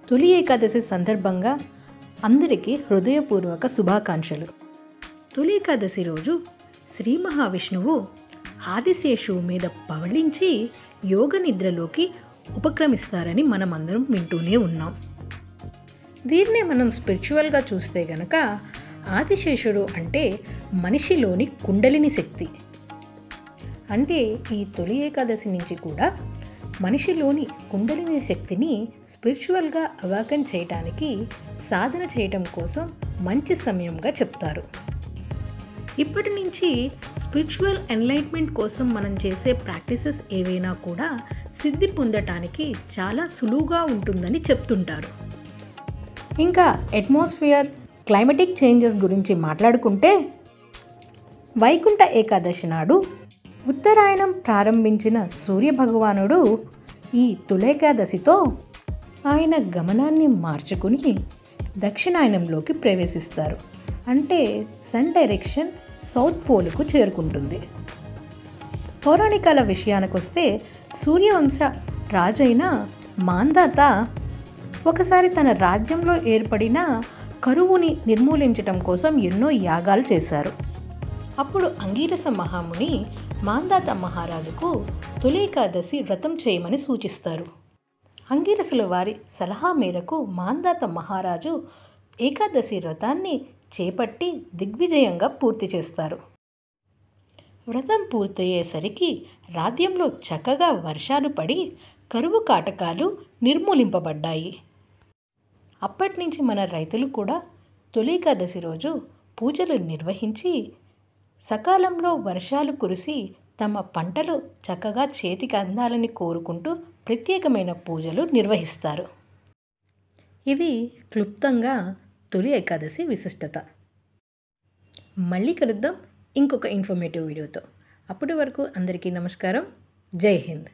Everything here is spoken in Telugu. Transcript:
తొలి ఏకాదశి సందర్భంగా అందరికీ హృదయపూర్వక శుభాకాంక్షలు. తొలి ఏకాదశి రోజు శ్రీ మహావిష్ణువు ఆదిశేషువు మీద పవళించి యోగ నిద్రలోకి ఉపక్రమిస్తారని మనమందరం వింటూనే ఉన్నాం. దీన్నే మనం స్పిరిచువల్గా చూస్తే గనక ఆదిశేషుడు అంటే మనిషిలోని కుండలిని శక్తి. అంటే ఈ తొలి ఏకాదశి నుంచి కూడా మనిషిలోని కుండలిని శక్తిని స్పిరిచువల్గా అవాకన్ చేయడానికి సాధన చేయటం కోసం మంచి సమయంగా చెప్తారు. ఇప్పటి నుంచి స్పిరిచువల్ ఎన్లైట్మెంట్ కోసం మనం చేసే ప్రాక్టీసెస్ ఏవైనా కూడా సిద్ధి పొందటానికి చాలా సులువుగా ఉంటుందని చెప్తుంటారు. ఇంకా అట్మాస్ఫియర్, క్లైమేటిక్ చేంజెస్ గురించి మాట్లాడుకుంటే వైకుంఠ ఏకాదశి నాడు ఉత్తరాయణం ప్రారంభించిన సూర్యభగవానుడు ఈ తులేకాదశితో ఆయన గమనాన్ని మార్చుకుని దక్షిణాయనంలోకి ప్రవేశిస్తారు. అంటే సన్ డైరెక్షన్ సౌత్ పోల్కు చేరుకుంటుంది. పౌరాణికాల విషయానికొస్తే సూర్యవంశ రాజైన మాంధాత ఒకసారి తన రాజ్యంలో ఏర్పడిన కరువుని నిర్మూలించటం కోసం ఎన్నో యాగాలు చేశారు. అప్పుడు అంగీరస మహాముని మాంధాత మహారాజుకు తొలి ఏకాదశి వ్రతం చేయమని సూచిస్తారు. అంగీరసుల వారి సలహా మేరకు మాంధాత మహారాజు ఏకాదశి వ్రతాన్ని చేపట్టి దిగ్విజయంగా పూర్తి చేస్తారు. వ్రతం పూర్తయ్యేసరికి రాజ్యంలో చక్కగా వర్షాలు పడి కరువు కాటకాలు నిర్మూలింపబడ్డాయి. అప్పటి నుంచి మన రైతులు కూడా తొలి ఏకాదశి రోజు పూజలు నిర్వహించి సకాలంలో వర్షాలు కురిసి తమ పంటలు చక్కగా చేతికి అందాలని కోరుకుంటూ ప్రత్యేకమైన పూజలు నిర్వహిస్తారు. ఇది క్లుప్తంగా తొలి ఏకాదశి విశిష్టత. మళ్ళీ కలుద్దాం ఇంకొక ఇన్ఫర్మేటివ్ వీడియోతో. అప్పటి వరకు అందరికీ నమస్కారం. జై హింద్.